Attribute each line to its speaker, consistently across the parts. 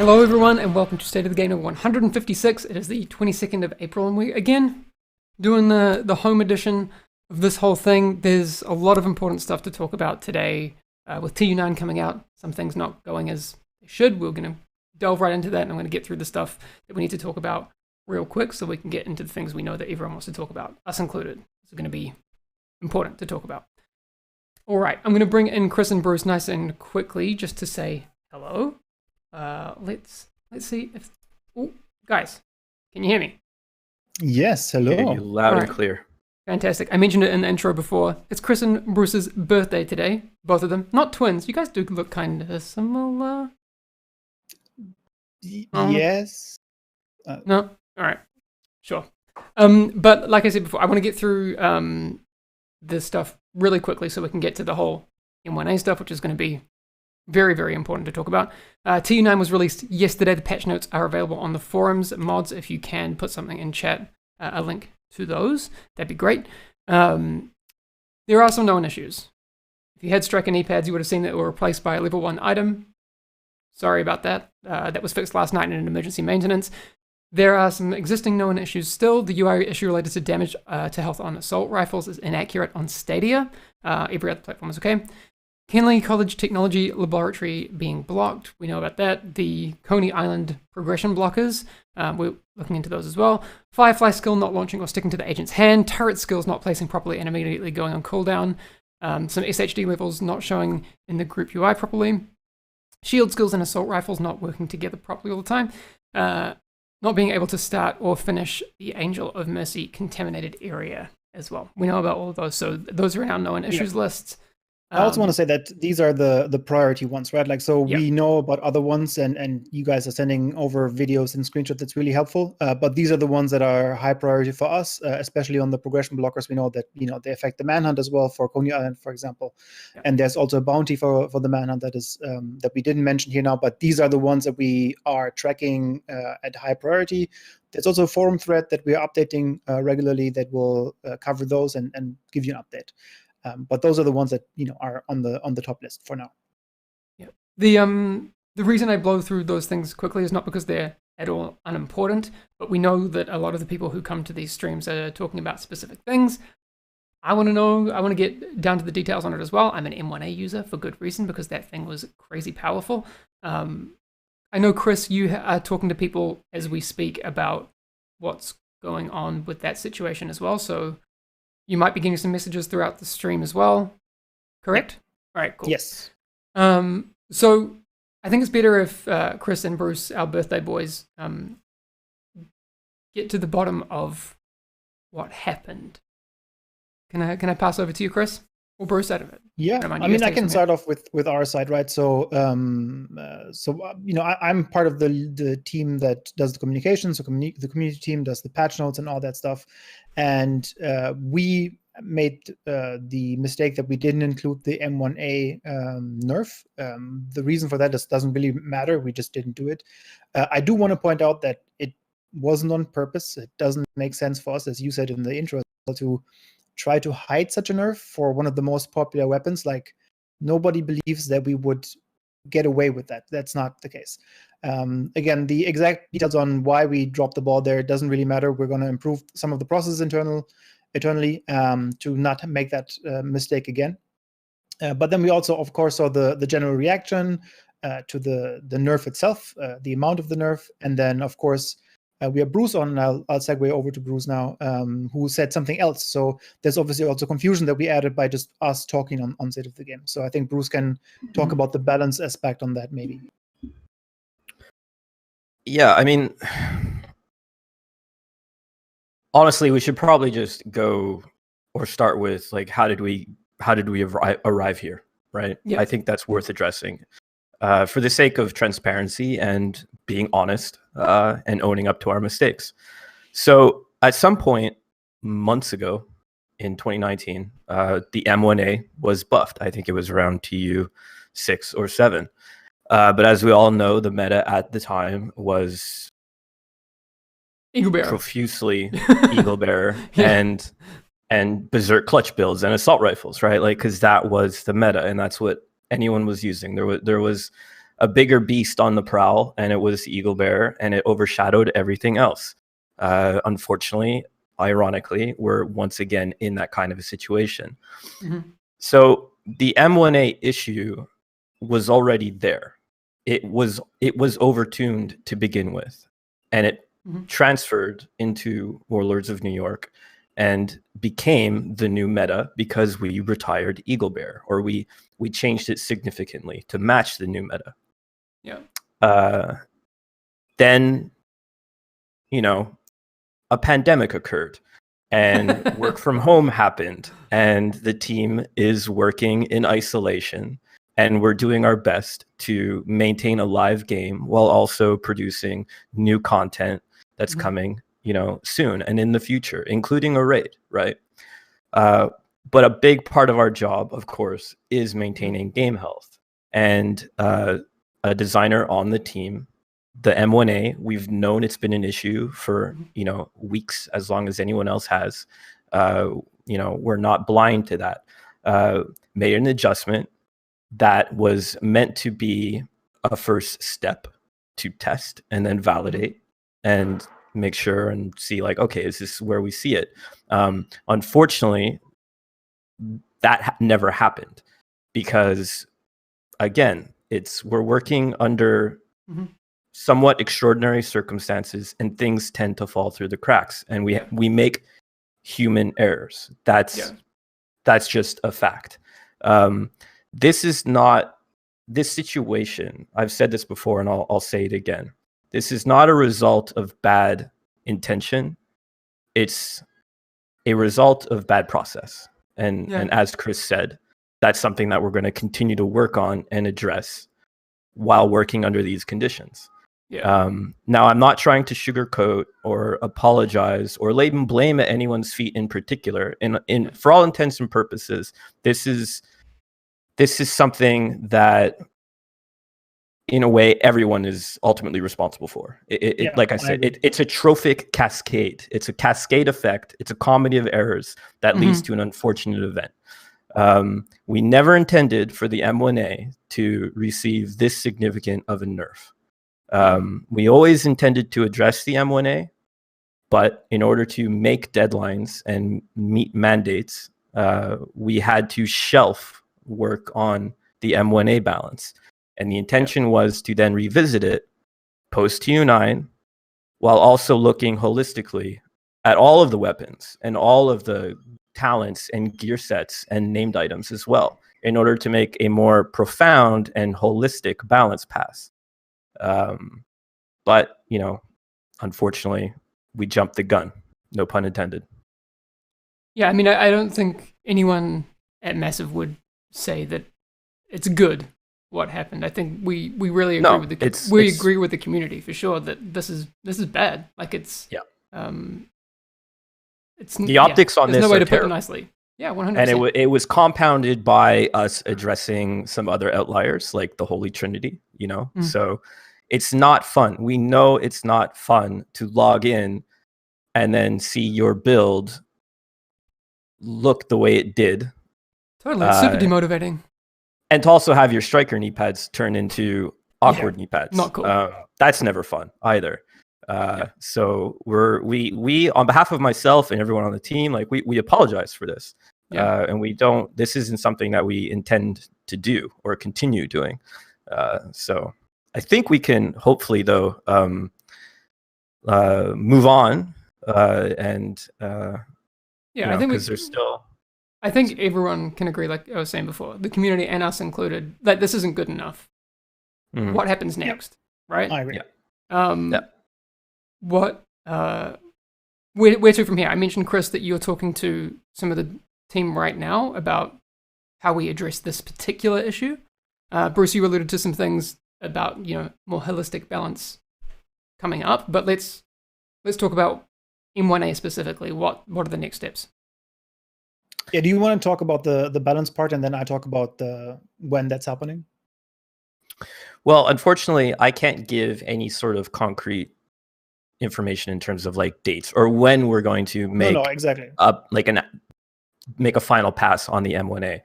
Speaker 1: Hello everyone and welcome to State of the Game number 156. It is the 22nd of April and we again doing the home edition of this whole thing. There's a lot of important stuff to talk about today with TU9 coming out. Some things not going as they should. We're going to delve right into that and I'm going to get through the stuff that we need to talk about real quick so we can get into the things we know that everyone wants to talk about, us included. It's going to be important to talk about. All right, I'm going to bring in Chris and Bruce nice and quickly just to say hello. Let's see if... Oh, guys, can you hear me?
Speaker 2: Yes, hello.
Speaker 3: Hear you loud and clear.
Speaker 1: Fantastic. I mentioned it in the intro before. It's Chris and Bruce's birthday today, both of them. Not twins. You guys do look kind of similar.
Speaker 2: Yes.
Speaker 1: No? All right. Sure. But like I said before, I want to get through this stuff really quickly so we can get to the whole M1A stuff, which is going to be very, very important to talk about. TU9 was released yesterday. The patch notes are available on the forums. Mods, if you can put something in chat, a link to those, that'd be great. There are some known issues. If you had Striker knee pads, you would have seen that they were replaced by a level 1 item. Sorry about that. That was fixed last night in an emergency maintenance. There are some existing known issues still. The UI issue related to damage to health on assault rifles is inaccurate on Stadia. Every other platform is okay. Kenley College Technology Laboratory being blocked. We know about that. The Coney Island progression blockers. We're looking into those as well. Firefly skill not launching or sticking to the agent's hand. Turret skills not placing properly and immediately going on cooldown. Some SHD levels not showing in the group UI properly. Shield skills and assault rifles not working together properly all the time. Not being able to start or finish the Angel of Mercy contaminated area as well. We know about all of those, so those are in our known issues lists.
Speaker 2: I also want to say that these are the priority ones, right? Like, so we know about other ones, and you guys are sending over videos and screenshots. That's really helpful. But these are the ones that are high priority for us, especially on the progression blockers. We know that they affect the manhunt as well for Coney Island, for example. And there's also a bounty for the manhunt that is that we didn't mention here now. But these are the ones that we are tracking at high priority. There's also a forum thread that we are updating regularly that will cover those and give you an update. But those are the ones that are on the top list for now.
Speaker 1: Yeah. The reason I blow through those things quickly is not because they're at all unimportant, but we know that a lot of the people who come to these streams are talking about specific things. I want to get down to the details on it as well. I'm an M1A user for good reason because that thing was crazy powerful. I know, Chris, you are talking to people as we speak about what's going on with that situation as well. So you might be getting some messages throughout the stream as well, correct? All right, cool.
Speaker 2: Yes.
Speaker 1: So I think it's better if Chris and Bruce, our birthday boys, get to the bottom of what happened. Can I pass over to you, Chris? Or Bruce, out of it?
Speaker 2: Yeah, I mean, I can start off with our side, right? So, I'm part of the team that does the communication. So, the community team does the patch notes and all that stuff. And we made the mistake that we didn't include the M1A nerf. The reason for that doesn't really matter. We just didn't do it. I do want to point out that it wasn't on purpose. It doesn't make sense for us, as you said in the intro, to try to hide such a nerf for one of the most popular weapons. Like, nobody believes that we would get away with that. That's not the case. Again, the exact details on why we dropped the ball there doesn't really matter. We're going to improve some of the processes internally to not make that mistake again. But then we also, of course, saw the general reaction to the nerf itself, the amount of the nerf, and then, of course, we have Bruce on, and I'll segue over to Bruce now, who said something else. So there's obviously also confusion that we added by just us talking on State of the Game. So I think Bruce can talk about the balance aspect on that, maybe.
Speaker 3: Yeah, I mean, honestly, we should probably just go or start with, like, how did we arrive here, right?
Speaker 1: Yeah.
Speaker 3: I think that's worth addressing. For the sake of transparency and being honest and owning up to our mistakes. So at some point months ago in 2019, the M1A was buffed. I think it was around TU 6 or 7. But as we all know, the meta at the time was
Speaker 1: Eagle Bearer.
Speaker 3: profusely Eagle Bearer and Berserk clutch builds and assault rifles, right? Like, because that was the meta and that's what anyone was using. There was a bigger beast on the prowl, and it was Eagle Bear, and it overshadowed everything else. Unfortunately, ironically, we're once again in that kind of a situation.
Speaker 1: Mm-hmm.
Speaker 3: So the M1A issue was already there. It was overtuned to begin with, and it transferred into Warlords of New York and became the new meta because we retired Eagle Bear, or we changed it significantly to match the new meta.
Speaker 1: Yeah.
Speaker 3: Then, a pandemic occurred, and work from home happened, and the team is working in isolation, and we're doing our best to maintain a live game while also producing new content that's coming, soon and in the future, including a raid, right? But a big part of our job, of course, is maintaining game health. And a designer on the team, the M1A, we've known it's been an issue for weeks, as long as anyone else has. We're not blind to that. Made an adjustment that was meant to be a first step to test and then validate and make sure and see, like, okay, is this where we see it? Unfortunately, that never happened because, again, we're working under somewhat extraordinary circumstances, and things tend to fall through the cracks, and we make human errors. That's just a fact. This situation, I've said this before and I'll say it again. This is not a result of bad intention. It's a result of bad process. And as Chris said, that's something that we're going to continue to work on and address while working under these conditions. Now, I'm not trying to sugarcoat or apologize or lay blame at anyone's feet in particular. For all intents and purposes, this is something that, in a way, everyone is ultimately responsible for. Like I said, it's a trophic cascade. It's a cascade effect. It's a comedy of errors that leads to an unfortunate event. We never intended for the M1A to receive this significant of a nerf. We always intended to address the M1A, but in order to make deadlines and meet mandates, we had to shelf work on the M1A balance. And the intention was to then revisit it post TU9, while also looking holistically at all of the weapons and all of the talents and gear sets and named items as well, in order to make a more profound and holistic balance pass. But, unfortunately, we jumped the gun. No pun intended.
Speaker 1: Yeah, I mean, I don't think anyone at Massive would say that it's good what happened. I think we really agree with agree with the community for sure that this is bad. Like it's
Speaker 3: the optics on this.
Speaker 1: There's no way to put it
Speaker 3: terrible.
Speaker 1: Nicely. Yeah, 100%.
Speaker 3: And it was compounded by us addressing some other outliers like the Holy Trinity. So it's not fun. We know it's not fun to log in and then see your build look the way it did.
Speaker 1: Totally, it's super demotivating.
Speaker 3: And to also have your striker knee pads turn into awkward knee pads.
Speaker 1: Not cool.
Speaker 3: That's never fun either. So we on behalf of myself and everyone on the team, like we apologize for this. And this isn't something that we intend to do or continue doing. So I think we can hopefully though move on and
Speaker 1: I think
Speaker 3: because there's still.
Speaker 1: I think everyone can agree, like I was saying before, the community and us included, that this isn't good enough. What happens next, right?
Speaker 2: I agree.
Speaker 1: What? Where to from here? I mentioned, Chris, that you're talking to some of the team right now about how we address this particular issue. Bruce, you alluded to some things about more holistic balance coming up, but let's talk about M1A specifically. What are the next steps?
Speaker 2: Yeah, do you want to talk about the balance part, and then I talk about when that's happening?
Speaker 3: Well, unfortunately, I can't give any sort of concrete information in terms of like dates or when we're going to make
Speaker 2: exactly
Speaker 3: make a final pass on the M1A.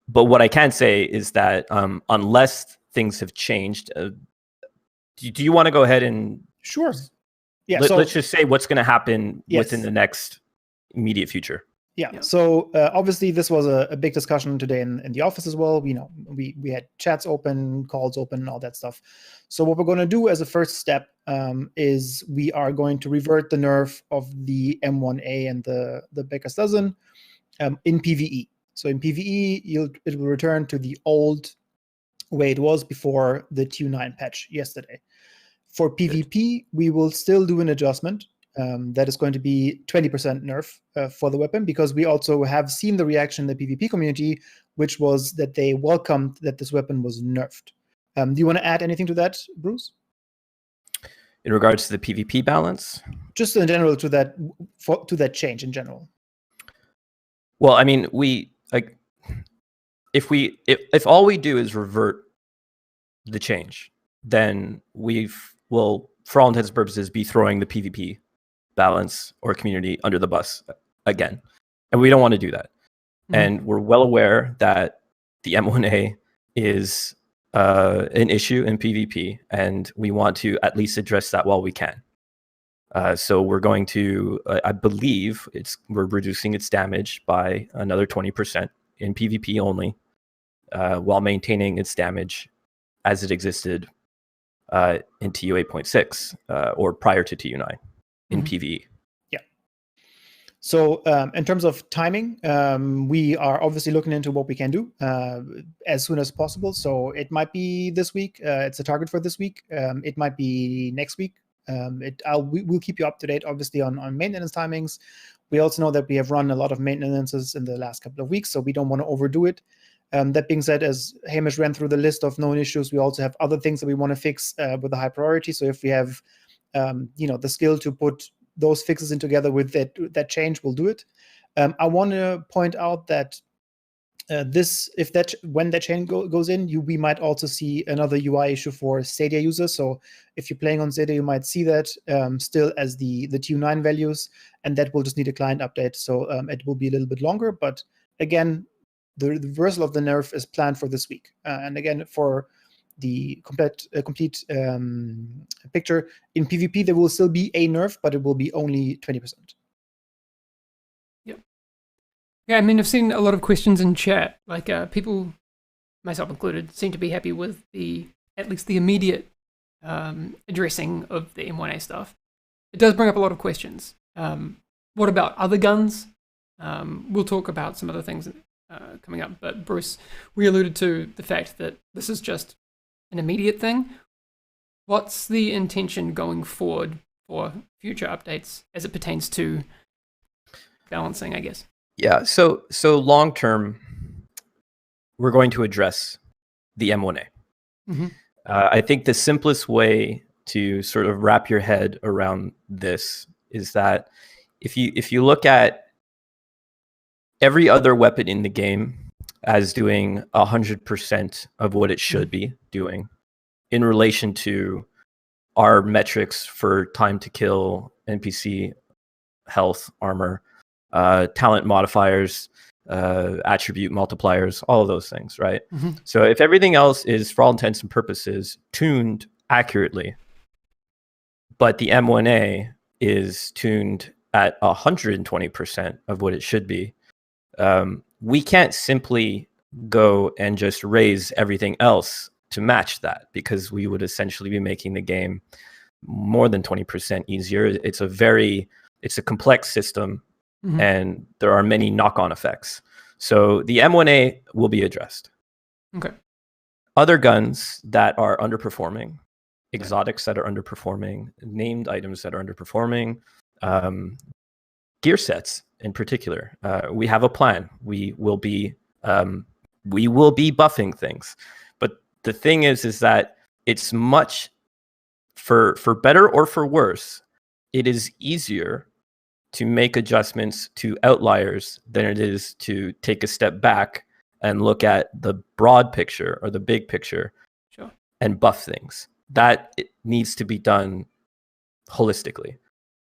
Speaker 3: But what I can say is that unless things have changed, do you want to go ahead and
Speaker 2: Sure. Yeah.
Speaker 3: let's just say what's going to happen
Speaker 2: Yes.
Speaker 3: within the next immediate future?
Speaker 2: Yeah. So obviously this was a big discussion today in the office as well. We had chats open, calls open, all that stuff. So what we're going to do as a first step is we are going to revert the nerf of the M1A and the Baker's Dozen in PvE. So in PvE, it will return to the old way it was before the TU9 patch yesterday. For PvP, we will still do an adjustment. That is going to be 20% nerf for the weapon, because we also have seen the reaction in the PvP community, which was that they welcomed that this weapon was nerfed. Do you want to add anything to that, Bruce?
Speaker 3: In regards to the PvP balance?
Speaker 2: Just in general to that change in general.
Speaker 3: Well, I mean, if all we do is revert the change, then will, for all intents and purposes, be throwing the PvP balance or community under the bus again. And we don't want to do that. Mm-hmm. And we're well aware that the M1A is an issue in PvP, and we want to at least address that while we can. So we're going to, I believe, we're reducing its damage by another 20% in PvP only, while maintaining its damage as it existed in TU 8.6 or prior to TU 9 in PvE.
Speaker 2: Yeah. So in terms of timing, we are obviously looking into what we can do as soon as possible. So it might be this week. It's a target for this week. It might be next week. We'll keep you up to date, obviously, on maintenance timings. We also know that we have run a lot of maintenances in the last couple of weeks, so we don't want to overdo it. That being said, as Hamish ran through the list of known issues, we also have other things that we want to fix with a high priority. So if we have, the skill to put those fixes in together with that change, we'll do it. I want to point out that when that change goes in, we might also see another UI issue for Stadia users. So if you're playing on Stadia, you might see that still as the TU9 values, and that will just need a client update. So it will be a little bit longer, but again, the reversal of the nerf is planned for this week. And again, for the complete picture, in PvP, there will still be a nerf, but it will be only 20%.
Speaker 1: Yep. Yeah, I mean, I've seen a lot of questions in chat. Like people, myself included, seem to be happy with at least the immediate addressing of the M1A stuff. It does bring up a lot of questions. What about other guns? We'll talk about some other things coming up, but Bruce, we alluded to the fact that this is just an immediate thing. What's the intention going forward for future updates as it pertains to balancing, I guess?
Speaker 3: Yeah, so long term, we're going to address the M1A. Mm-hmm. I think the simplest way to sort of wrap your head around this is that if you look at every other weapon in the game as doing 100% of what it should be doing in relation to our metrics for time to kill, NPC health, armor, talent modifiers, attribute multipliers, all of those things, right? Mm-hmm. So if everything else is, for all intents and purposes, tuned accurately, but the M1A is tuned at 120% of what it should be, we can't simply go and just raise everything else to match that, because we would essentially be making the game more than 20% easier. It's a complex system, mm-hmm. and there are many knock-on effects. So the M1A will be addressed.
Speaker 1: Okay.
Speaker 3: Other guns that are underperforming, exotics that are underperforming, named items that are underperforming, gear sets in particular, we have a plan. We will be buffing things, but the thing is that it's much, for better or for worse, it is easier to make adjustments to outliers than it is to take a step back and look at the broad picture or the big picture.
Speaker 1: Sure. And
Speaker 3: buff things. That it needs to be done holistically.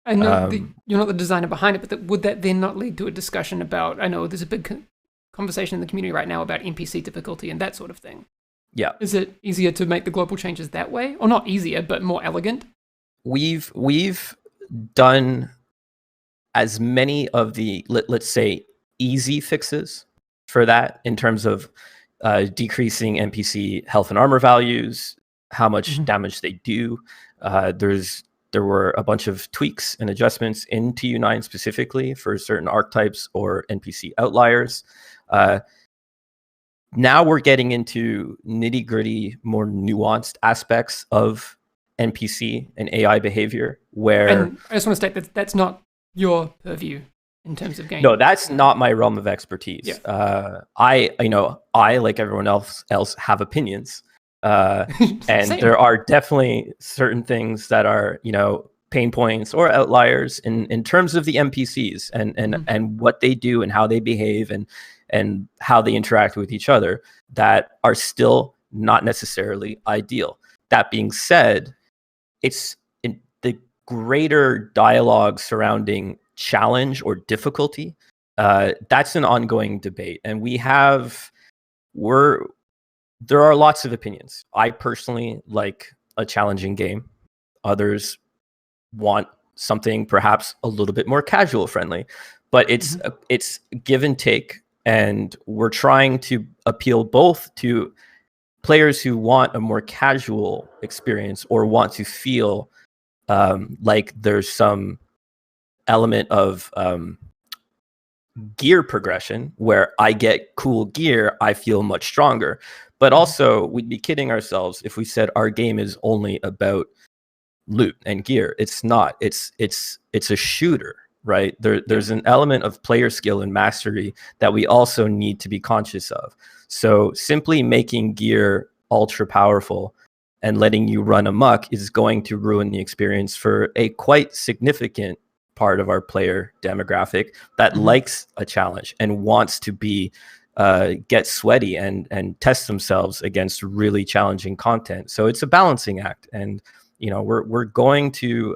Speaker 1: I know you're not the designer behind it, but would that then not lead to a discussion about, I know there's a big conversation in the community right now about NPC difficulty and that sort of thing.
Speaker 3: Yeah.
Speaker 1: Is it easier to make the global changes that way? Or not easier, but more elegant?
Speaker 3: We've done as many of the, let's say, easy fixes for that in terms of decreasing NPC health and armor values, how much damage they do. There were a bunch of tweaks and adjustments in TU9 specifically for certain archetypes or NPC outliers. Now we're getting into nitty-gritty, more nuanced aspects of NPC and AI behavior where...
Speaker 1: And I just want to state that that's not your purview in terms of game.
Speaker 3: No, that's not my realm of expertise.
Speaker 1: Yeah.
Speaker 3: I like everyone else have opinions. And
Speaker 1: Same.
Speaker 3: there are definitely certain things that are, pain points or outliers in terms of the NPCs and what they do and how they behave and how they interact with each other that are still not necessarily ideal. That being said, it's in the greater dialogue surrounding challenge or difficulty. That's an ongoing debate, and there are lots of opinions. I personally like a challenging game. Others want something perhaps a little bit more casual friendly, but it's give and take, and we're trying to appeal both to players who want a more casual experience or want to feel like there's some element of gear progression where I get cool gear, I feel much stronger. But also, we'd be kidding ourselves if we said our game is only about loot and gear. It's not. It's a shooter, right? There's an element of player skill and mastery that we also need to be conscious of. So simply making gear ultra powerful and letting you run amok is going to ruin the experience for a quite significant part of our player demographic that likes a challenge and wants to be get sweaty and test themselves against really challenging content. So it's a balancing act, and we're going to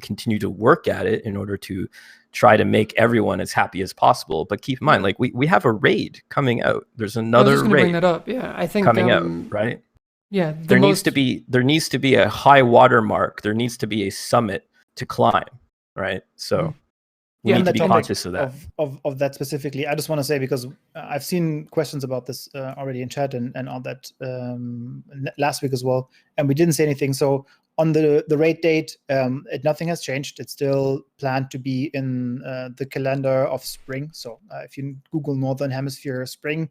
Speaker 3: continue to work at it in order to try to make everyone as happy as possible. But keep in mind, like we have a raid coming out. There's another
Speaker 1: I was just
Speaker 3: raid
Speaker 1: bring that up. Yeah, I think
Speaker 3: coming out, right?
Speaker 1: Yeah,
Speaker 3: there needs to be a high water mark. There needs to be a summit to climb, right? So we need to be conscious of that.
Speaker 2: Of that specifically, I just want to say, because I've seen questions about this already in chat and all that last week as well, and we didn't say anything. So on the raid date, nothing has changed. It's still planned to be in the calendar of spring. So if you Google Northern Hemisphere spring,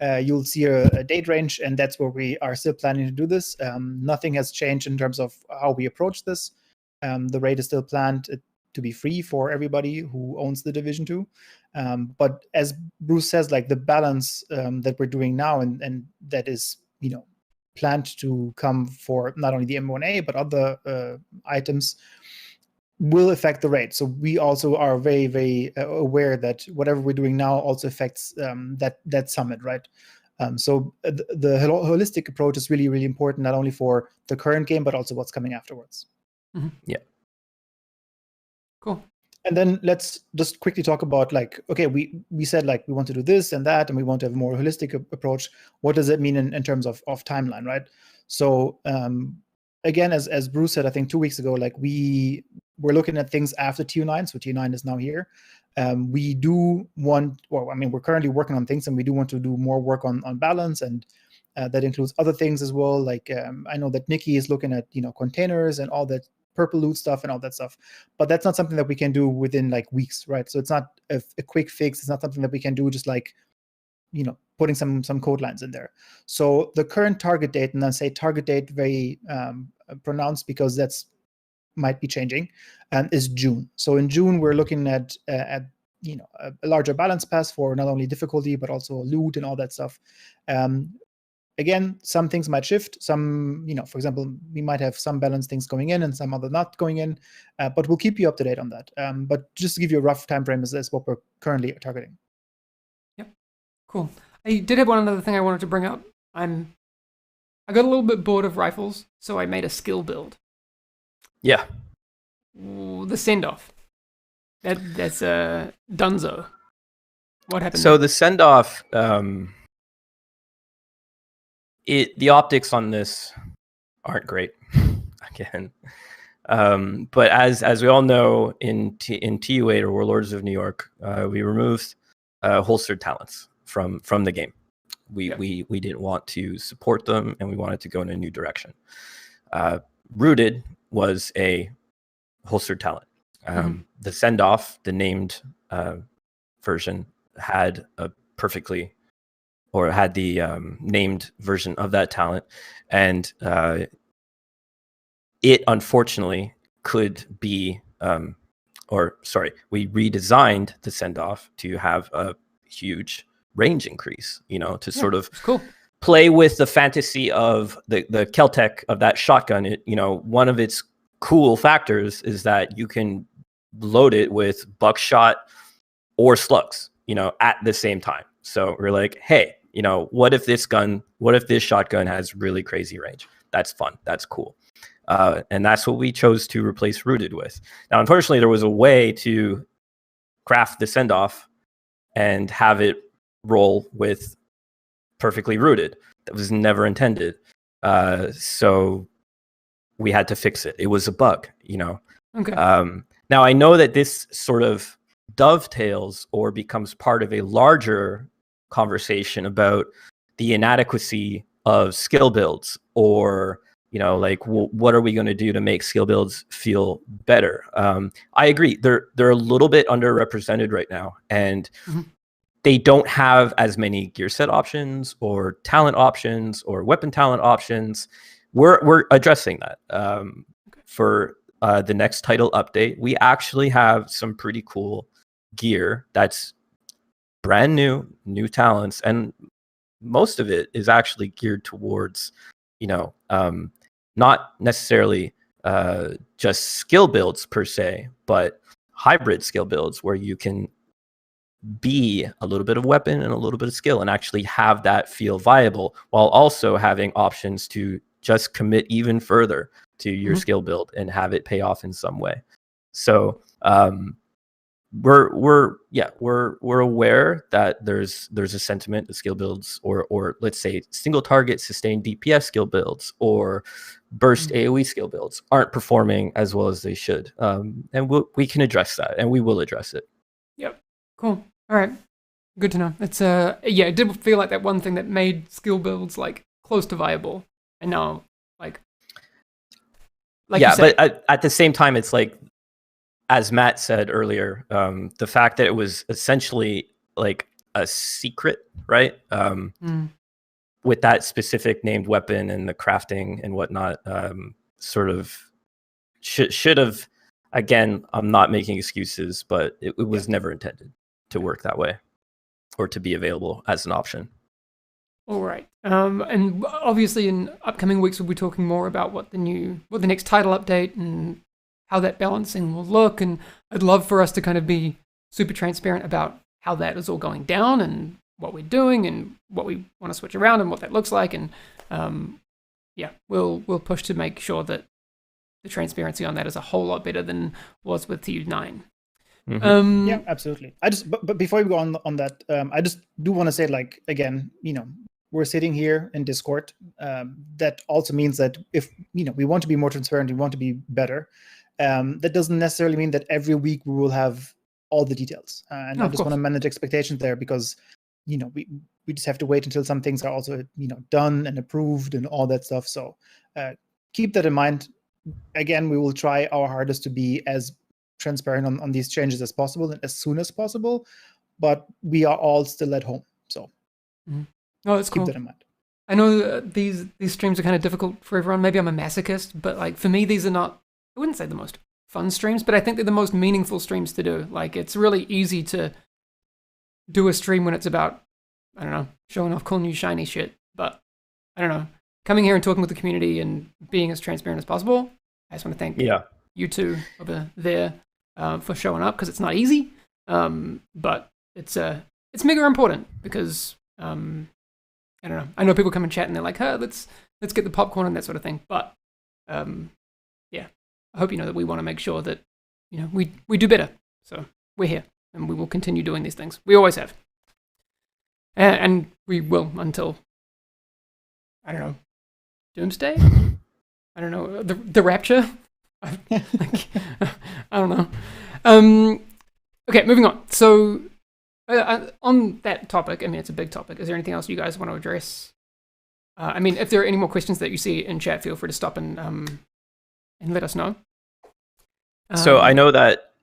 Speaker 2: you'll see a date range, and that's where we are still planning to do this. Nothing has changed in terms of how we approach this. The raid is still planned to be free for everybody who owns the Division 2. But as Bruce says, like the balance that we're doing now and that is, planned to come for not only the M1A, but other items will affect the rate. So we also are very, very aware that whatever we're doing now also affects that summit, right? So the holistic approach is really, really important, not only for the current game, but also what's coming afterwards.
Speaker 3: Yeah.
Speaker 1: Cool.
Speaker 2: And then let's just quickly talk about, like, okay, we said like we want to do this and that, and we want to have a more holistic approach. What does it mean in terms of timeline, right? So again, as Bruce said, I think 2 weeks ago, like we're looking at things after TU9. So TU9 is now here. We do want, we're currently working on things, and we do want to do more work on balance, and that includes other things as well. Like I know that Nikki is looking at containers and all that purple loot stuff and all that stuff, but that's not something that we can do within like weeks, right? So it's not a quick fix. It's not something that we can do just like putting some code lines in there. So the current target date, and I say target date very pronounced because that's might be changing, is June. So in June we're looking at a larger balance pass for not only difficulty but also loot and all that stuff. Again, some things might shift. Some, for example, we might have some balance things going in and some other not going in, but we'll keep you up to date on that. But just to give you a rough time frame, is what we're currently targeting.
Speaker 1: Yep, cool. I did have one other thing I wanted to bring up. I got a little bit bored of rifles, so I made a skill build.
Speaker 3: Yeah.
Speaker 1: Ooh, the send-off. That's Dunzo. What happened?
Speaker 3: So the send off, the optics on this aren't great. Again, but as we all know, in TU8 or Warlords of New York, we removed holstered talents from the game. We didn't want to support them, and we wanted to go in a new direction. Rooted was a holstered talent. The send off, the named version, had a perfectly, or had the named version of that talent, and it unfortunately could be, we redesigned the send off to have a huge range increase, to sort of
Speaker 1: cool.
Speaker 3: Play with the fantasy of the Keltec of that shotgun. One of its cool factors is that you can load it with buckshot or slugs, at the same time. So we're like, hey, what if this shotgun has really crazy range? That's fun. That's cool. And that's what we chose to replace Rooted with. Now, unfortunately, there was a way to craft the send off and have it roll with perfectly Rooted. That was never intended. So we had to fix it. It was a bug,
Speaker 1: Okay.
Speaker 3: Now I know that this sort of dovetails or becomes part of a larger conversation about the inadequacy of skill builds, or what are we going to do to make skill builds feel better? I agree. They're a little bit underrepresented right now, and they don't have as many gear set options or talent options or weapon talent options. We're addressing that for the next title update. We actually have some pretty cool gear that's brand new talents, and most of it is actually geared towards not necessarily just skill builds per se, but hybrid skill builds where you can be a little bit of weapon and a little bit of skill and actually have that feel viable, while also having options to just commit even further to your skill build and have it pay off in some way. So we're aware that there's a sentiment that skill builds, or let's say single target sustained DPS skill builds or burst AoE skill builds aren't performing as well as they should, and we can address that, and we will address it.
Speaker 1: Yep. Cool. All right. Good to know. It's it did feel like that one thing that made skill builds like close to viable, and now like
Speaker 3: yeah,
Speaker 1: you said,
Speaker 3: but at the same time, it's like, as Matt said earlier, the fact that it was essentially like a secret, right? With that specific named weapon and the crafting and whatnot, sort of should have. Again, I'm not making excuses, but it was never intended to work that way or to be available as an option.
Speaker 1: All right. And obviously in upcoming weeks, we'll be talking more about what the next title update and how that balancing will look. And I'd love for us to kind of be super transparent about how that is all going down and what we're doing and what we want to switch around and what that looks like. And we'll push to make sure that the transparency on that is a whole lot better than was with TU9.
Speaker 2: Yeah, absolutely. But before we go on that, I just do want to say, like, again, we're sitting here in Discord. That also means that if we want to be more transparent, we want to be better. That doesn't necessarily mean that every week we will have all the details. And I just want to manage expectations there, because we just have to wait until some things are also done and approved and all that stuff. So keep that in mind. Again, we will try our hardest to be as transparent on these changes as possible and as soon as possible, but we are all still at home, so
Speaker 1: that's
Speaker 2: keep
Speaker 1: cool.
Speaker 2: that in mind.
Speaker 1: I know these streams are kind of difficult for everyone. Maybe I'm a masochist, but like for me, these are not, I wouldn't say the most fun streams, but I think they're the most meaningful streams to do. Like, it's really easy to do a stream when it's about, I don't know, showing off cool new shiny shit, but I don't know, coming here and talking with the community and being as transparent as possible. I just want to thank you two over there for showing up, because it's not easy, but it's mega important, because I don't know. I know people come and chat and they're like, let's get the popcorn and that sort of thing. But I hope you know that we want to make sure that we do better. So we're here and we will continue doing these things. We always have. And we will until, I don't know, Doomsday? I don't know, the Rapture? Like, I don't know. Okay, moving on. So, on that topic, I mean, it's a big topic. Is there anything else you guys want to address? I mean, if there are any more questions that you see in chat, feel free to stop and let us know.
Speaker 3: So I know that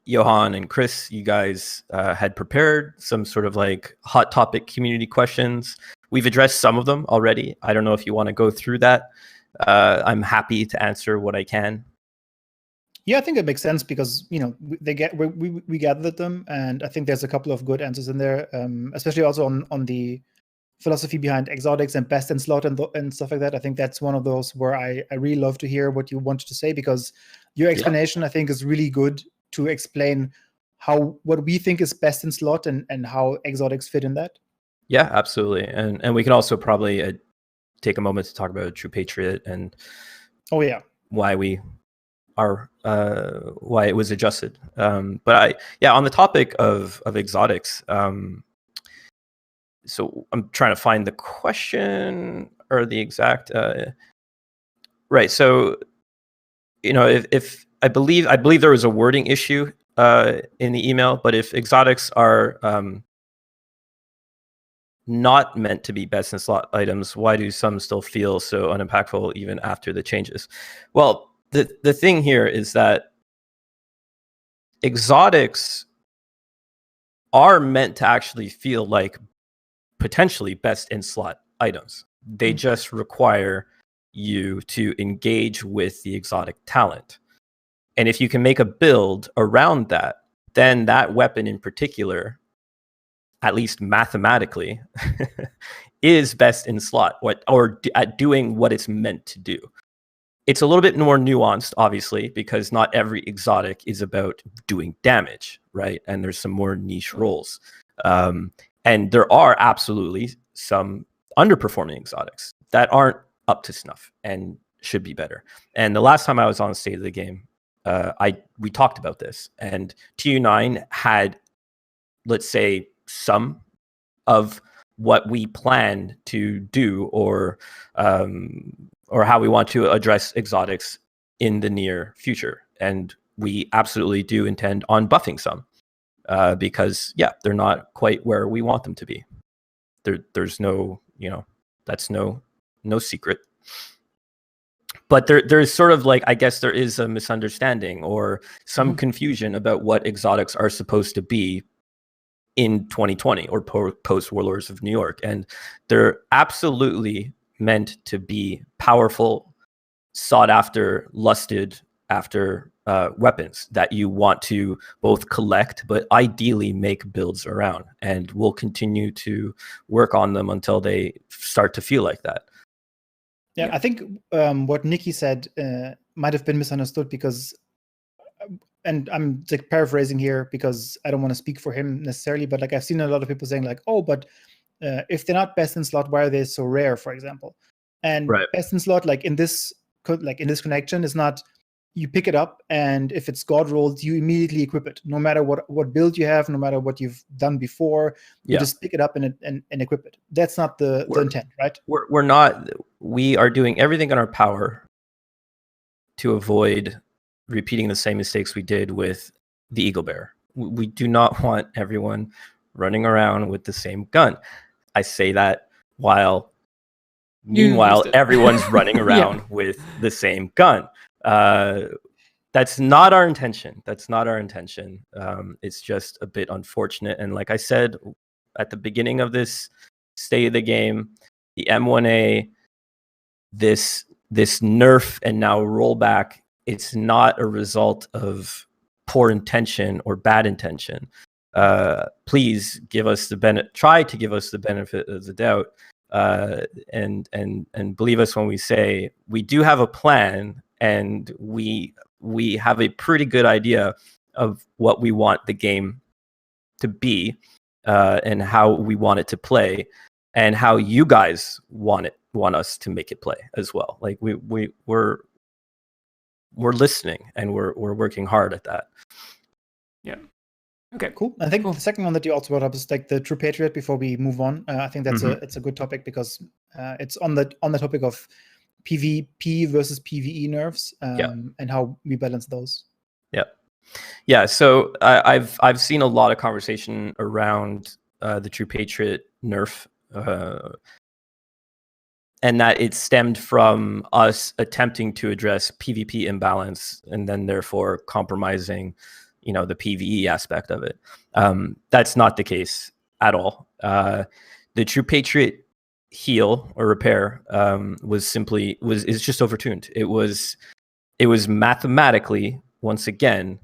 Speaker 3: Johan and Chris, you guys had prepared some sort of like hot topic community questions. We've addressed some of them already. I don't know if you want to go through that. I'm happy to answer what I can.
Speaker 2: Yeah, I think it makes sense because we gathered them, and I think there's a couple of good answers in there, especially also on the philosophy behind exotics and best in slot and stuff like that. I think that's one of those where I really love to hear what you wanted to say, because your explanation, I think, is really good to explain what we think is best in slot and how exotics fit in that.
Speaker 3: Yeah, absolutely. And we can also probably take a moment to talk about True Patriot and why we are why it was adjusted. But on the topic of exotics, so I'm trying to find the question or the exact right. So if I believe there was a wording issue in the email, but if exotics are not meant to be best in slot items, why do some still feel so unimpactful even after the changes? Well, the thing here is that exotics are meant to actually feel like potentially best in slot items. They just require you to engage with the exotic talent. And if you can make a build around that, then that weapon in particular, at least mathematically, is best in slot at doing what it's meant to do. It's a little bit more nuanced, obviously, because not every exotic is about doing damage, right? And there's some more niche roles. And there are absolutely some underperforming exotics that aren't up to snuff and should be better. And the last time I was on State of the Game, we talked about this, and TU9 had, let's say, some of what we plan to do or how we want to address exotics in the near future. And we absolutely do intend on buffing some because, they're not quite where we want them to be. There's no, that's no secret. But there's sort of like, I guess there is a misunderstanding or some confusion about what exotics are supposed to be in 2020 or post Warlords of New York. And they're absolutely meant to be powerful, sought after, lusted after weapons that you want to both collect, but ideally make builds around. And we'll continue to work on them until they start to feel like that.
Speaker 2: Yeah, I think what Nikki said might have been misunderstood because, and I'm like paraphrasing here because I don't want to speak for him necessarily, but like I've seen a lot of people saying like, oh, but if they're not best in slot, why are they so rare, for example? And best in slot, like in this connection, is not you pick it up and if it's god rolled, you immediately equip it, no matter what build you have, no matter what you've done before. You just pick it up and equip it. That's not the intent, right?
Speaker 3: We're not. We are doing everything in our power to avoid repeating the same mistakes we did with the Eagle Bear. We do not want everyone running around with the same gun. I say that while meanwhile everyone's running around with the same gun. That's not our intention. It's just a bit unfortunate. And like I said at the beginning of this State of the Game, the M1A, this nerf and now rollback, it's not a result of poor intention or bad intention. Please give us try to give us the benefit of the doubt, and believe us when we say we do have a plan, and we have a pretty good idea of what we want the game to be, and how we want it to play, and how you guys want us to make it play as well. Like we're listening and we're working hard at that.
Speaker 1: Yeah. Okay.
Speaker 2: Cool. I think
Speaker 1: Cool.
Speaker 2: the second one that you also brought up is like the True Patriot. Before we move on, I think that's it's a good topic because it's on the topic of PvP versus PvE nerfs and how we balance those.
Speaker 3: Yeah. So I've seen a lot of conversation around the True Patriot nerf, and that it stemmed from us attempting to address PvP imbalance and then therefore compromising, the PvE aspect of it. That's not the case at all. The True Patriot heal or repair is just overtuned. It was mathematically, once again,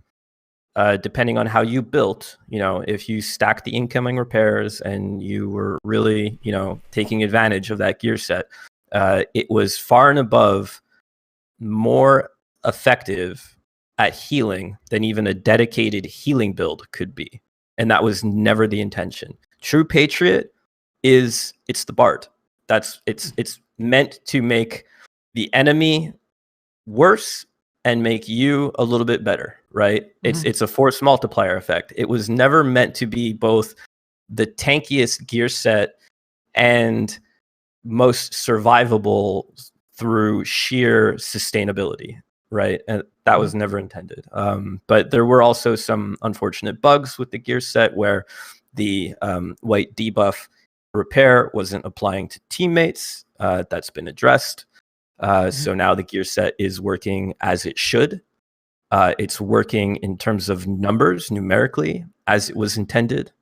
Speaker 3: depending on how you built, if you stacked the incoming repairs and you were really, taking advantage of that gear set, it was far and above more effective at healing than even a dedicated healing build could be. And that was never the intention. True Patriot it's the Bard. It's meant to make the enemy worse and make you a little bit better, right? It's a force multiplier effect. It was never meant to be both the tankiest gear set and most survivable through sheer sustainability, right? And that was never intended. But there were also some unfortunate bugs with the gear set where the white debuff repair wasn't applying to teammates. That's been addressed. So now the gear set is working as it should. It's working in terms of numbers numerically as it was intended.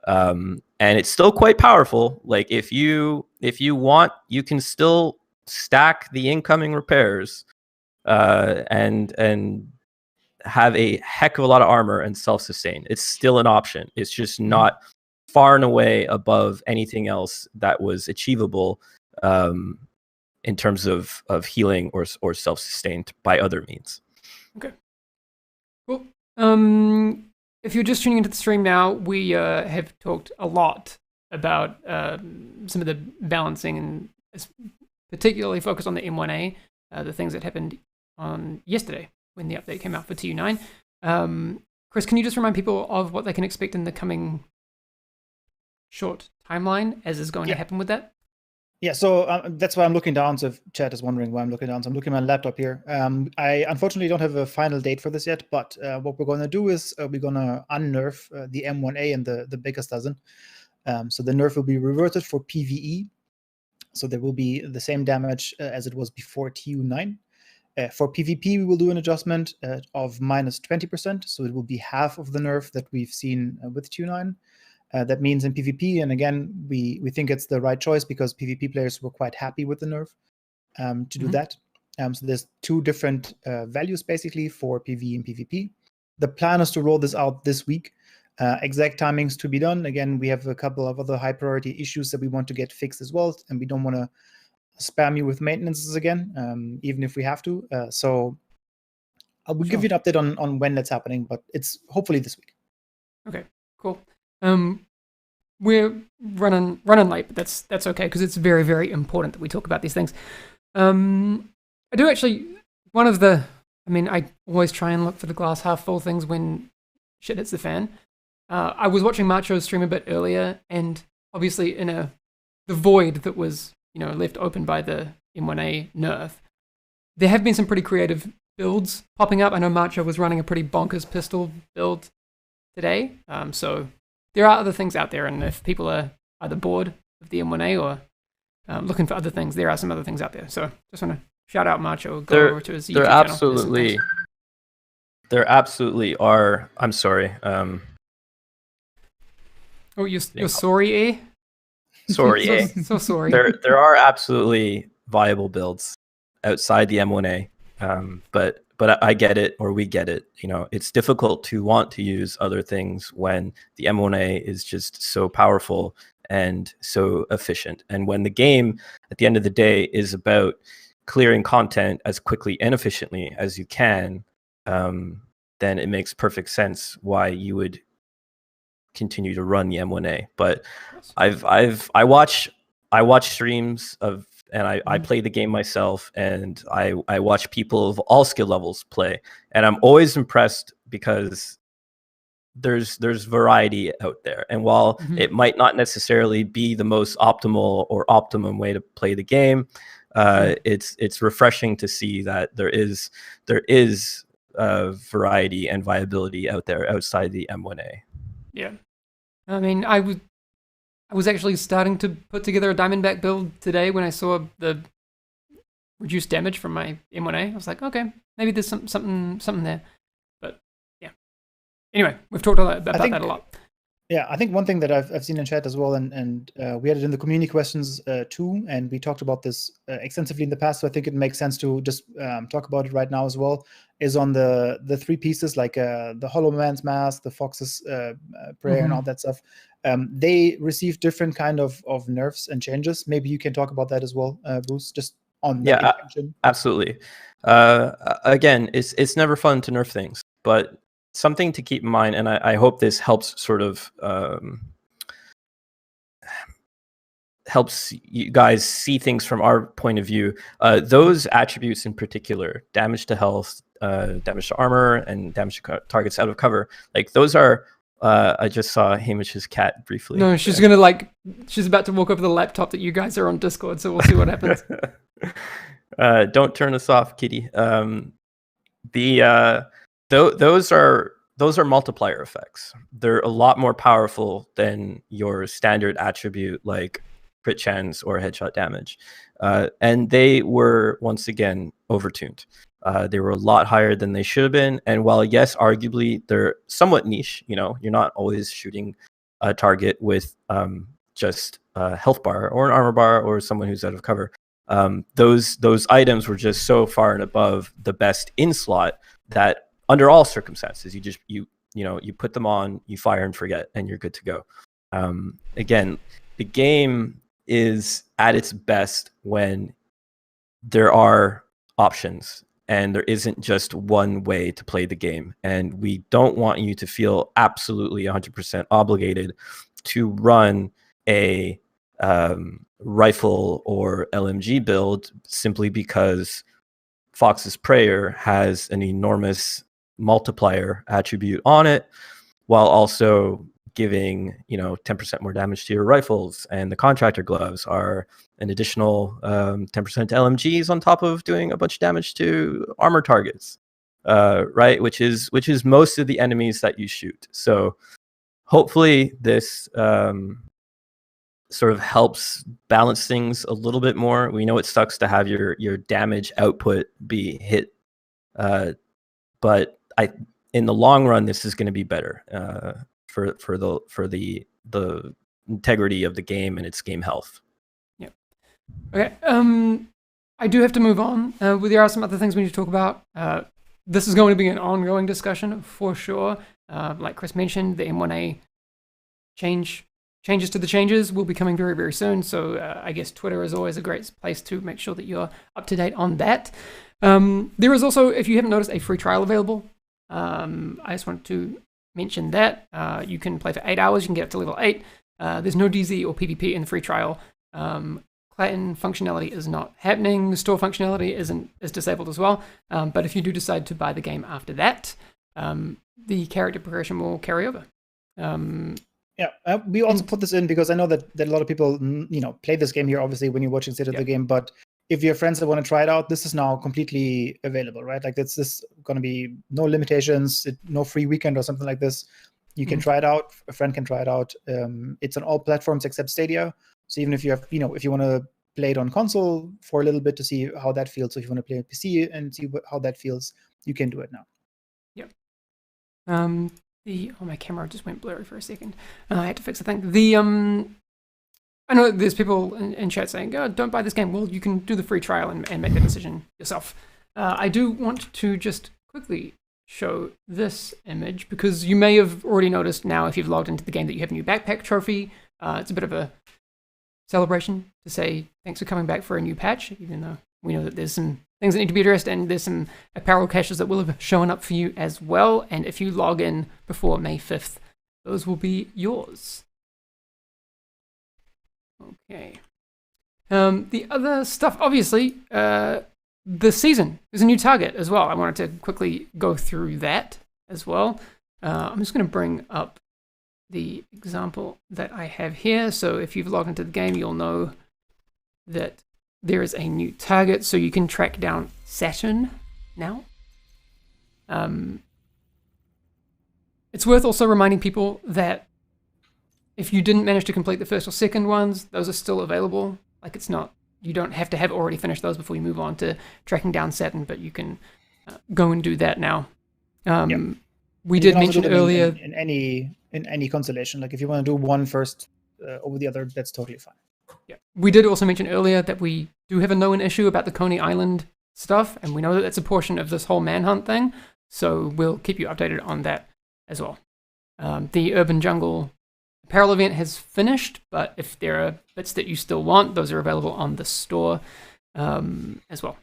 Speaker 3: And it's still quite powerful. Like if you want, you can still stack the incoming repairs and have a heck of a lot of armor and self-sustain. It's still an option. It's just not far and away above anything else that was achievable in terms of healing or self-sustained by other means.
Speaker 1: Okay. Cool. If you're just tuning into the stream now, we have talked a lot about some of the balancing and particularly focused on the M1A, the things that happened on yesterday when the update came out for TU9. Chris, can you just remind people of what they can expect in the coming short timeline as is going to happen with that?
Speaker 2: Yeah, so that's why I'm looking down. So if chat is wondering why I'm looking down, so I'm looking at my laptop here. I unfortunately don't have a final date for this yet, but what we're going to do is we're going to unnerf the M1A and the biggest dozen. So the nerf will be reverted for PvE. So there will be the same damage as it was before TU9. For PvP, we will do an adjustment of minus 20%. So it will be half of the nerf that we've seen with TU9. That means in PvP, and again, we think it's the right choice because PvP players were quite happy with the nerf to do that. So there's two different values basically for PvE and PvP. The plan is to roll this out this week. Exact timings to be done. Again, we have a couple of other high priority issues that we want to get fixed as well, and we don't want to spam you with maintenances again, even if we have to. So I will give you an update on when that's happening, but it's hopefully this week.
Speaker 1: Okay, cool. We're running late, but that's okay because it's very, very important that we talk about these things. I do actually, I always try and look for the glass half full things when shit hits the fan. I was watching Macho's stream a bit earlier, and obviously in the void that was left open by the M1A nerf, there have been some pretty creative builds popping up. I know Macho was running a pretty bonkers pistol build today, so there are other things out there, and if people are either bored of the M1A or looking for other things, there are some other things out there. So just want to shout out Macho, go over to his YouTube channel.
Speaker 3: There absolutely are. I'm sorry.
Speaker 1: Oh, you're sorry, eh?
Speaker 3: Sorry, eh?
Speaker 1: So sorry.
Speaker 3: There are absolutely viable builds outside the M1A, but I get it, or we get it. It's difficult to want to use other things when the M1A is just so powerful and so efficient. And when the game, at the end of the day, is about clearing content as quickly and efficiently as you can, then it makes perfect sense why you would continue to run the M1A. But I watch streams of, and I play the game myself, and I watch people of all skill levels play, and I'm always impressed because there's variety out there, and while it might not necessarily be the most optimal or optimum way to play the game, it's refreshing to see that there is variety and viability out there outside the M1A.
Speaker 1: Yeah, I mean, I was actually starting to put together a Diamondback build today when I saw the reduced damage from my M1A. I was like, okay, maybe there's something there. But yeah. Anyway, we've talked about that a lot.
Speaker 2: Yeah, I think one thing that I've seen in chat as well, and we had it in the community questions too, and we talked about this extensively in the past, so I think it makes sense to just talk about it right now as well, is on the three pieces, like the Hollow Man's Mask, the Fox's Prayer, and all that stuff. They receive different kind of nerfs and changes. Maybe you can talk about that as well, Bruce, just on that intention.
Speaker 3: Absolutely. Again, it's never fun to nerf things, but something to keep in mind, and I hope this helps sort of helps you guys see things from our point of view. Those attributes in particular, damage to health, damage to armor, and damage to targets out of cover, like those are I just saw Hamish's cat briefly.
Speaker 1: No, she's she's about to walk over the laptop that you guys are on Discord, so we'll see what happens.
Speaker 3: Don't turn us off, kitty. Those are multiplier effects. They're a lot more powerful than your standard attribute like crit chance or headshot damage. And they were, once again, overtuned. They were a lot higher than they should have been. And while, yes, arguably they're somewhat niche, you're not always shooting a target with just a health bar or an armor bar or someone who's out of cover. Those items were just so far and above the best in slot that under all circumstances, you put them on, you fire and forget, and you're good to go. Again, the game is at its best when there are options and there isn't just one way to play the game. And we don't want you to feel absolutely 100% obligated to run a rifle or LMG build simply because Fox's Prayer has an enormous multiplier attribute on it, while also giving 10% more damage to your rifles, and the contractor gloves are an additional 10% to LMGs on top of doing a bunch of damage to armor targets, right? Which is most of the enemies that you shoot. So hopefully this sort of helps balance things a little bit more. We know it sucks to have your damage output be hit, but in the long run, this is going to be better for the integrity of the game and its game health.
Speaker 1: Yeah. Okay. I do have to move on. There are some other things we need to talk about. This is going to be an ongoing discussion for sure. Like Chris mentioned, the M1A changes to the changes will be coming very, very soon. So I guess Twitter is always a great place to make sure that you're up to date on that. There is also, if you haven't noticed, a free trial available. I just wanted to mention that. You can play for 8 hours. You can get up to level 8. There's no DZ or PvP in the free trial. Clan functionality is not happening. The store functionality is disabled as well. But if you do decide to buy the game after that, the character progression will carry over.
Speaker 2: We also put this in because I know that a lot of people, play this game here, obviously, when you're watching State of the Game. But if you have friends that want to try it out, this is now completely available, right? Like, this going to be no limitations, no free weekend or something like this. You can try it out. A friend can try it out. It's on all platforms except Stadia. So even if you have, if you want to play it on console for a little bit to see how that feels, so if you want to play on PC and see how that feels, you can do it now.
Speaker 1: Yep. My camera just went blurry for a second. I had to fix the thing. I know there's people in chat saying, "Oh, don't buy this game." Well, you can do the free trial and make the decision yourself. I do want to just quickly show this image because you may have already noticed now, if you've logged into the game, that you have a new backpack trophy. It's a bit of a celebration to say thanks for coming back for a new patch, even though we know that there's some things that need to be addressed, and there's some apparel caches that will have shown up for you as well. And if you log in before May 5th, those will be yours. Okay. The other stuff, obviously, the season is a new target as well. I wanted to quickly go through that as well. I'm just going to bring up the example that I have here. So if you've logged into the game, you'll know that there is a new target, so you can track down Saturn now. It's worth also reminding people that if you didn't manage to complete the first or second ones, those are still available. Like, it's not, you don't have to have already finished those before you move on to tracking down Saturn, but you can go and do that now. We did mention earlier
Speaker 2: in any constellation. Like if you want to do one first over the other, that's totally fine.
Speaker 1: Yeah, we did also mention earlier that we do have a known issue about the Coney Island stuff, and we know that that's a portion of this whole manhunt thing. So we'll keep you updated on that as well. The Urban Jungle apparel event has finished, but if there are bits that you still want, those are available on the store as well.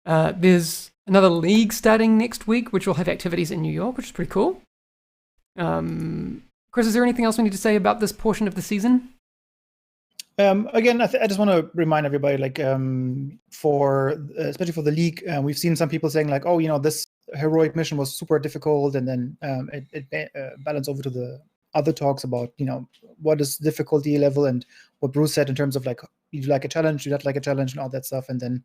Speaker 1: There's another league starting next week, which will have activities in New York, which is pretty cool. Chris, is there anything else we need to say about this portion of the season?
Speaker 2: Again, I just want to remind everybody, like, for especially for the league, we've seen some people saying like, oh, this heroic mission was super difficult, and then it balanced over to the other talks about, what is difficulty level and what Bruce said in terms of like, you like a challenge, you not like a challenge, and all that stuff. And then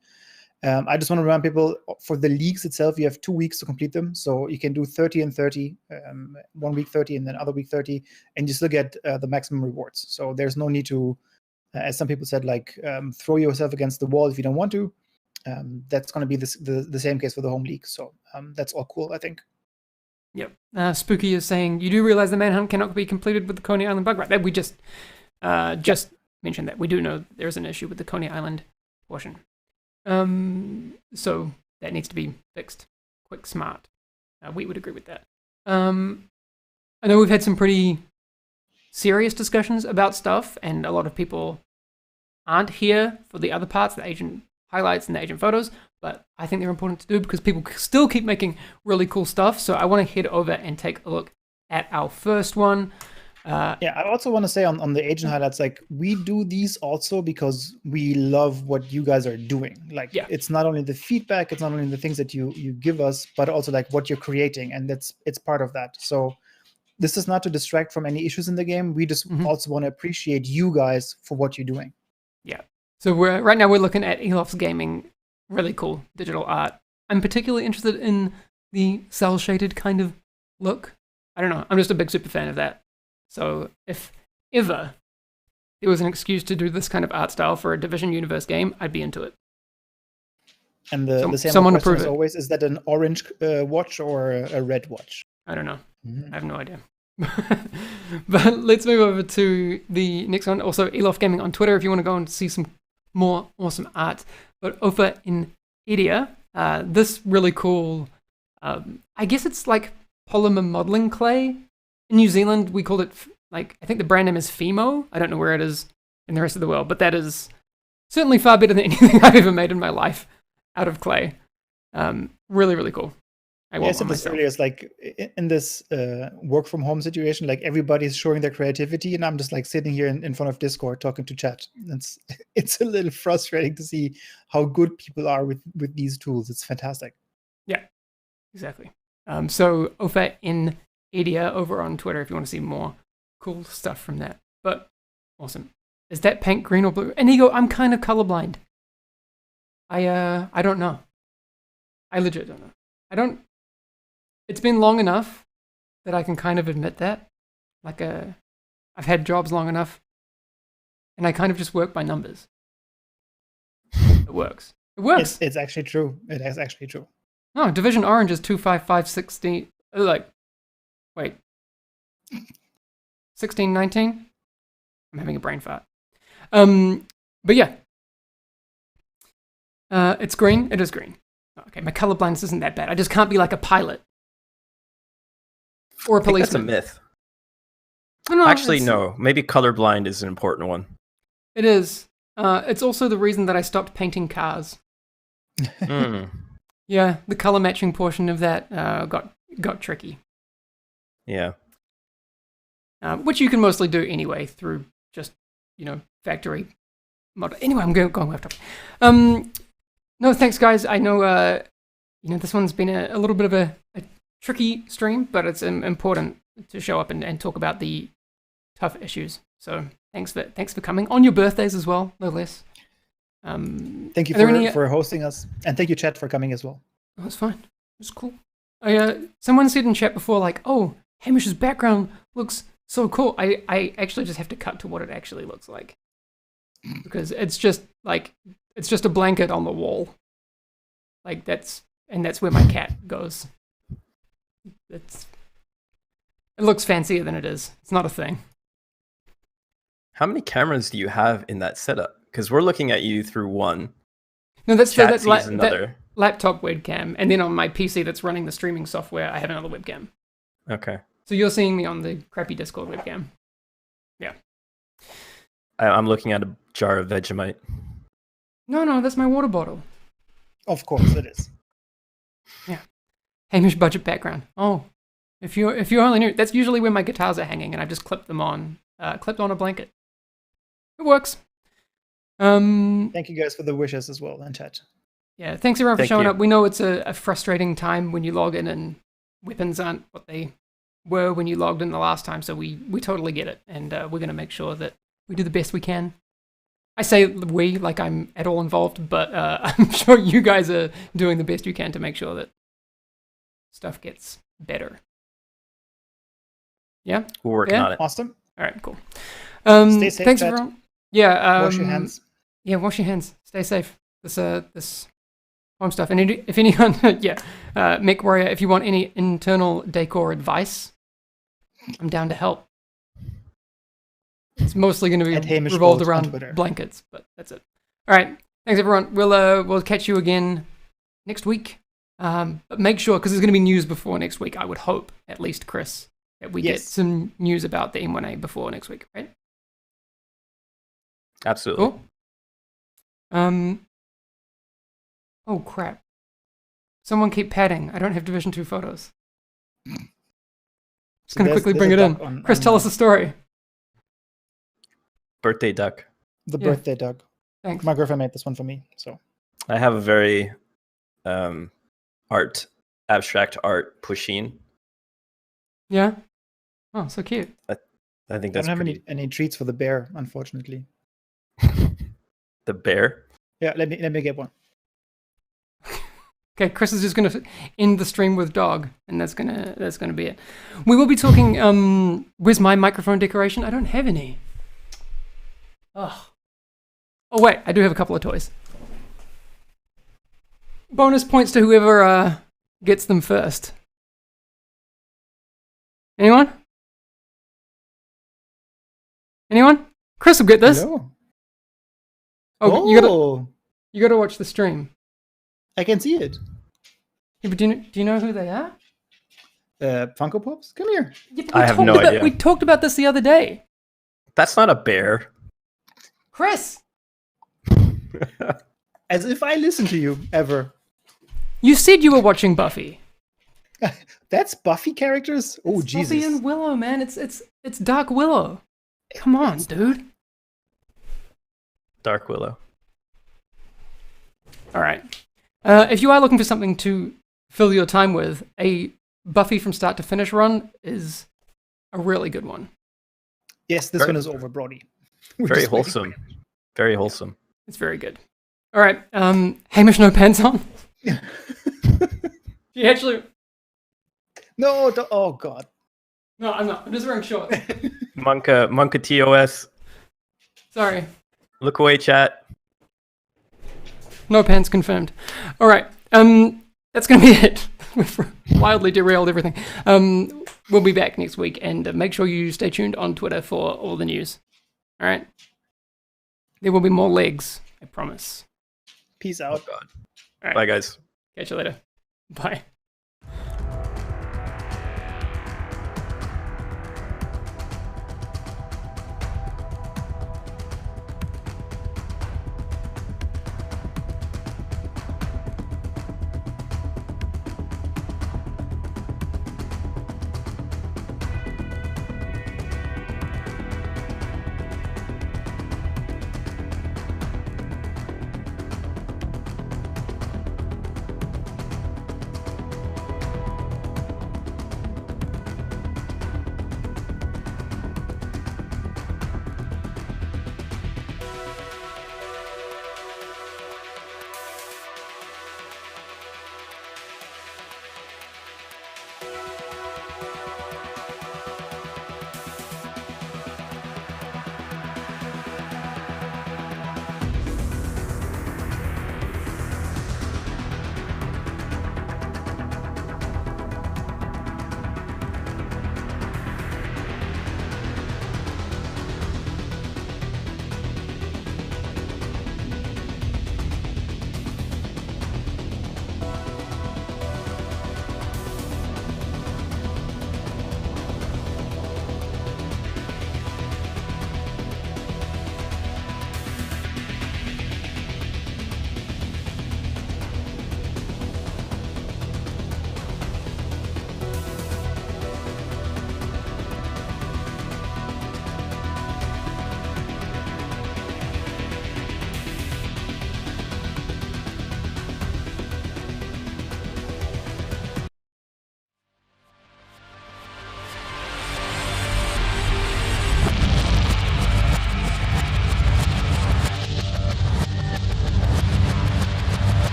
Speaker 2: I just want to remind people, for the leagues itself, you have 2 weeks to complete them. So you can do 30 and 30, 1 week 30 and then other week 30, and you still get the maximum rewards. So there's no need to, as some people said, like throw yourself against the wall if you don't want to. That's going to be the same case for the home league. So that's all cool, I think.
Speaker 1: Yep. Spooky is saying, you do realize the manhunt cannot be completed with the Coney Island bug, right? That we just mentioned that. We do know there's an issue with the Coney Island portion. So that needs to be fixed quick, smart. We would agree with that. I know we've had some pretty serious discussions about stuff, and a lot of people aren't here for the other parts, the agent highlights and the agent photos, but I think they're important to do because people still keep making really cool stuff. So I want to head over and take a look at our first one.
Speaker 2: I also want to say on the agent highlights, like, we do these also because we love what you guys are doing. Like, it's not only the feedback, it's not only the things that you give us, but also like what you're creating, and it's part of that. So this is not to distract from any issues in the game. We just also want to appreciate you guys for what you're doing.
Speaker 1: Yeah. So right now we're looking at Elof's Gaming, really cool digital art. I'm particularly interested in the cell shaded kind of look. I don't know. I'm just a big super fan of that. So if ever there was an excuse to do this kind of art style for a Division Universe game, I'd be into it.
Speaker 2: And the same
Speaker 1: someone
Speaker 2: question
Speaker 1: approve
Speaker 2: as
Speaker 1: it.
Speaker 2: always, is that an orange watch or a red watch?
Speaker 1: I don't know. I have no idea. But let's move over to the next one. Also, Elof Gaming on Twitter if you want to go and see some more awesome art. But over in Idia, this really cool, I guess it's like polymer modeling clay. In New Zealand, we called it, like, I think the brand name is Fimo. I don't know where it is in the rest of the world, but that is certainly far better than anything I've ever made in my life out of clay. Really, really cool.
Speaker 2: I said this earlier, it's like in this work from home situation, like everybody's showing their creativity, and I'm just like sitting here in front of Discord talking to chat. It's a little frustrating to see how good people are with these tools. It's fantastic.
Speaker 1: Yeah, exactly. So Ofa in Edia over on Twitter if you want to see more cool stuff from that. But awesome. Is that pink, green, or blue? And Ego, I'm kind of colorblind. I don't know. I legit don't know. It's been long enough that I can kind of admit that. Like, I've had jobs long enough, and I kind of just work by numbers. It works. It works.
Speaker 2: It's actually true. It is actually true.
Speaker 1: No, Division Orange is 25516. Like, wait. 1619? I'm having a brain fart. But yeah. It's green. It is green. Okay, my colorblindness isn't that bad. I just can't be like a pilot. Or a policeman.
Speaker 3: That's a myth.
Speaker 1: No,
Speaker 3: actually, no. Maybe colorblind is an important one.
Speaker 1: It is. It's also the reason that I stopped painting cars. Yeah, the color matching portion of that got tricky.
Speaker 3: Yeah.
Speaker 1: Which you can mostly do anyway through just, factory model. Anyway, I'm going off topic. No, thanks, guys. I know, this one's been a little bit of a tricky stream, but it's important to show up and talk about the tough issues. So thanks for coming on your birthdays as well, no less.
Speaker 2: Thank you for hosting us, and thank you, chat, for coming as well.
Speaker 1: Oh, that's fine. It's cool. Someone said in chat before, like, "Oh, Hamish's background looks so cool." I actually just have to cut to what it actually looks like, because it's just a blanket on the wall. Like that's where my cat goes. It looks fancier than it is. It's not a thing.
Speaker 3: How many cameras do you have in that setup? Because we're looking at you through one.
Speaker 1: No, that's
Speaker 3: another.
Speaker 1: That laptop webcam, and then on my PC that's running the streaming software, I have another webcam.
Speaker 3: Okay.
Speaker 1: So you're seeing me on the crappy Discord webcam. Yeah.
Speaker 3: I'm looking at a jar of Vegemite.
Speaker 1: No, that's my water bottle.
Speaker 2: Of course it is.
Speaker 1: Yeah. Hamish budget background. Oh, if you only knew, that's usually where my guitars are hanging, and I've just clipped on a blanket. It works.
Speaker 2: Thank you guys for the wishes as well in chat.
Speaker 1: Yeah, thanks everyone for showing up. We know it's a frustrating time when you log in and weapons aren't what they were when you logged in the last time, so we totally get it, and we're going to make sure that we do the best we can. I say we like I'm at all involved, but I'm sure you guys are doing the best you can to make sure that stuff gets better. Yeah?
Speaker 3: We're working on it.
Speaker 2: Awesome.
Speaker 1: All right, cool.
Speaker 2: Stay safe,
Speaker 1: thanks
Speaker 2: chat.
Speaker 1: everyone. Yeah.
Speaker 2: Wash your hands.
Speaker 1: Yeah, wash your hands. Stay safe. This home stuff. And if anyone, Mick Warrior, if you want any internal decor advice, I'm down to help. It's mostly going to be revolved around blankets, but that's it. All right, thanks everyone. We'll catch you again next week. But make sure, because there's going to be news before next week. I would hope, at least Chris, that we get some news about the M1A before next week, right?
Speaker 3: Absolutely.
Speaker 1: Cool. Oh crap! Someone keep padding. I don't have Division 2 photos. Just gonna quickly bring it in. Chris, tell us a story.
Speaker 3: Birthday duck.
Speaker 2: The birthday duck.
Speaker 1: Thanks.
Speaker 2: My girlfriend made this one for me, so.
Speaker 3: I have a very abstract art pusheen.
Speaker 1: Yeah. Oh, so cute.
Speaker 3: I think that's.
Speaker 2: I don't have any treats for the bear, unfortunately.
Speaker 3: The bear?
Speaker 2: Yeah, let me get one.
Speaker 1: Okay, Chris is just gonna end the stream with dog, and that's gonna be it. We will be talking. Where's my microphone decoration? I don't have any. Oh wait, I do have a couple of toys. Bonus points to whoever gets them first. Anyone? Chris will get this.
Speaker 2: No.
Speaker 1: Oh, you gotta watch the stream.
Speaker 2: I can see it.
Speaker 1: Yeah, but do you know who they are?
Speaker 2: Funko Pops? Come here.
Speaker 1: Yeah,
Speaker 3: I have no idea.
Speaker 1: We talked about this the other day.
Speaker 3: That's not a bear.
Speaker 1: Chris!
Speaker 2: As if I listen to you, ever.
Speaker 1: You said you were watching Buffy.
Speaker 2: That's Buffy characters? Oh,
Speaker 1: it's
Speaker 2: Jesus.
Speaker 1: Buffy and Willow, man. It's Dark Willow. Come on, dude.
Speaker 3: Dark Willow.
Speaker 1: All right. If you are looking for something to fill your time with, a Buffy from start to finish run is a really good one.
Speaker 2: Yes, this one is over, Brody.
Speaker 3: Very wholesome. Very wholesome.
Speaker 1: It's very good. All right. Hamish, no pants on. She actually.
Speaker 2: No. Oh God.
Speaker 1: No, I'm not. I'm just wearing shorts.
Speaker 3: Monka TOS.
Speaker 1: Sorry.
Speaker 3: Look away, chat.
Speaker 1: No pants confirmed. All right. That's gonna be it. We've wildly derailed everything. We'll be back next week, and make sure you stay tuned on Twitter for all the news. All right. There will be more legs, I promise.
Speaker 2: Peace out.
Speaker 3: Oh, God.
Speaker 1: All right.
Speaker 3: Bye, guys.
Speaker 1: Catch you later. Bye.